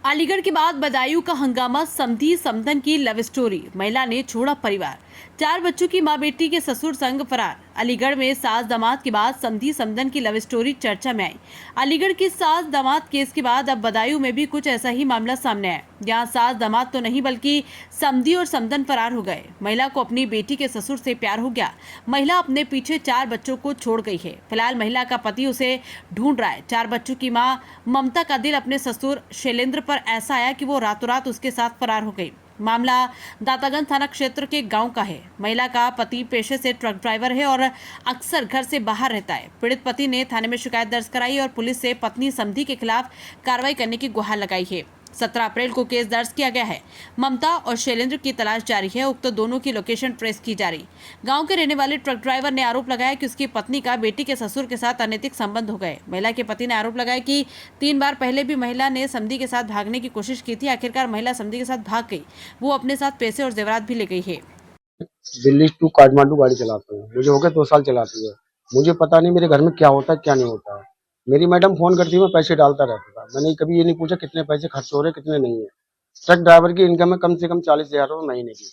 अलीगढ़ के बाद बदायूं का हंगामा, समधी समधन की लव स्टोरी, महिला ने छोड़ा परिवार, 4 बच्चों की मां बेटी के ससुर संग फरार। अलीगढ़ में सास दामाद के बाद समधी समधन की लव स्टोरी चर्चा में आई। अलीगढ़ की सास दामाद केस के बाद अब बदायूं में भी कुछ ऐसा ही मामला सामने आया, जहां सास दामाद तो नहीं बल्कि समधी और समधन फरार हो गए। महिला को अपनी बेटी के ससुर से प्यार हो गया। महिला अपने पीछे 4 बच्चों को छोड़ गई है। फिलहाल महिला का पति उसे ढूंढ रहा है। 4 बच्चों की मां ममता का दिल अपने ससुर शैलेंद्र पर ऐसा आया कि वो रातों रात उसके साथ फरार हो गई। मामला दातागंज थाना क्षेत्र के गांव का है। महिला का पति पेशे से ट्रक ड्राइवर है और अक्सर घर से बाहर रहता है। पीड़ित पति ने थाने में शिकायत दर्ज कराई और पुलिस से पत्नी समधी के खिलाफ कार्रवाई करने की गुहार लगाई है। 17 अप्रैल को केस दर्ज किया गया है। ममता और शैलेंद्र की तलाश जारी है। उक्त दोनों की लोकेशन ट्रेस की जा रही। गांव के रहने वाले ट्रक ड्राइवर ने आरोप लगाया कि उसकी पत्नी का बेटी के ससुर के साथ अनैतिक संबंध हो गए। महिला के पति ने आरोप लगाया कि 3 बार पहले भी महिला ने समधी के साथ भागने की कोशिश की थी। आखिरकार महिला समधी के साथ भाग गई। वो अपने साथ पैसे और जेवरात भी ले गई है। दिल्ली टू काठमांडू गाड़ी चलाता हूँ। मुझे हो गए 2 साल चलाती है। मुझे पता नहीं मेरे घर में क्या होता है क्या नहीं होता है। मेरी मैडम फोन करती है, मैं पैसे डालता रहता था। मैंने कभी ये नहीं पूछा कितने पैसे खर्च हो रहे कितने नहीं है। ट्रक ड्राइवर की इनकम है कम से कम 40,000 रुपये महीने की।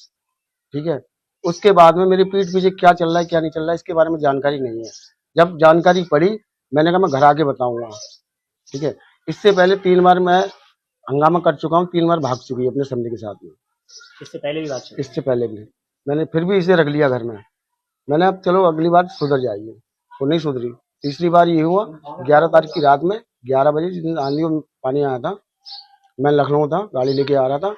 ठीक है। उसके बाद में मेरी पीठ पीछे क्या चल रहा है क्या नहीं चल रहा है इसके बारे में जानकारी नहीं है। जब जानकारी पड़ी मैंने कहा मैं घर आके बताऊंगा। ठीक है। इससे पहले 3 बार मैं हंगामा कर चुका हूँ। 3 बार भाग चुकी है अपने समधी के साथ में। इससे पहले भी बात इससे पहले भी मैंने फिर भी इसे रख लिया घर में। मैंने अब चलो अगली बार सुधर जाएगी, वो नहीं सुधरी। तीसरी बार ये हुआ 11 तारीख की रात में 11 बजे जिस दिन आंधी और पानी आया था। मैं लखनऊ था, गाड़ी लेके आ रहा था।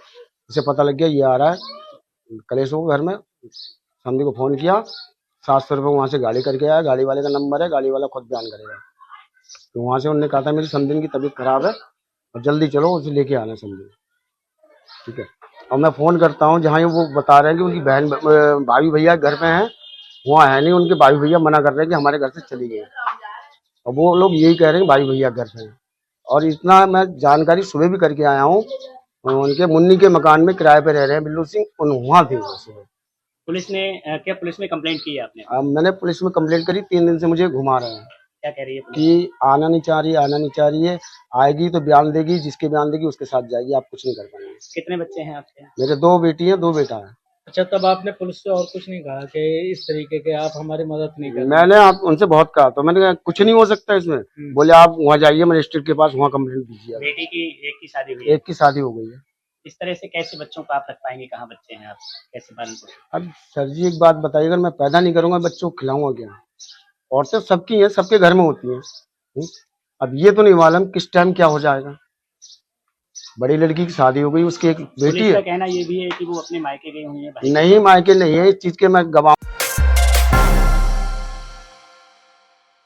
इसे पता लग गया ये आ रहा है कलेश हो घर में। समधी को फोन किया, 700 रुपये वहां से गाड़ी करके आया। गाड़ी वाले का नंबर है, गाड़ी वाला खुद बयान करेगा। तो वहां से उन्होंने कहा था मेरी समधी की तबीयत खराब है और जल्दी चलो उसे लेके आना समधी। ठीक है। और मैं फोन करता हूँ जहाँ वो बता रहे हैं कि उनकी बहन भाभी भैया घर पे हैं, वहाँ है नहीं। उनके भाई भैया मना कर रहे हैं कि हमारे घर से चली गई। और वो लोग यही कह रहे हैं भाई भैया घर पे हैं। और इतना मैं जानकारी सुबह भी करके आया हूँ। उनके मुन्नी के मकान में किराए पे रह रहे हैं बिल्लू सिंह, वहाँ थे सुबह। पुलिस ने क्या पुलिस में कंप्लेंट की है आपने? मैंने पुलिस में कंप्लेंट करी। 3 दिन से मुझे घुमा रहे हैं। क्या कह रही है पुलिस? कि आना नहीं चाह रही है, आना नहीं चाह रही है। आएगी तो बयान देगी, जिसके बयान देगी उसके साथ जाएगी। आप कुछ नहीं कर पाएंगे। कितने बच्चे हैं आपके? मेरे 2 बेटी हैं 2 बेटा है। अच्छा, तब आपने पुलिस से और कुछ नहीं कहा कि इस तरीके के आप हमारी मदद नहीं कर? मैंने आप उनसे बहुत कहा तो मैंने कहा कुछ नहीं हो सकता इसमें। बोले आप वहाँ जाइए मजिस्ट्रेट के पास, वहाँ कंप्लेंट दीजिए। बेटी की एक की शादी हुई है? एक की शादी हो गई है। इस तरह से कैसे बच्चों को आप रख पाएंगे? कहाँ बच्चे हैं आप, कैसे पालन पोषण? अब सर जी एक बात बताइए, अगर मैं पैदा नहीं करूंगा बच्चों को खिलाऊंगा क्या? औरतें सबकी हैं, सबके घर में होती हैं। अब ये तो नहीं मालूम किस टाइम क्या हो जाएगा। बड़ी लड़की की शादी हो गई, उसकी एक बेटी पुलिस का है। कहना ये भी है कि वो अपने मायके गई हुई है। नहीं मायके नहीं है, इस चीज के मैं गवाह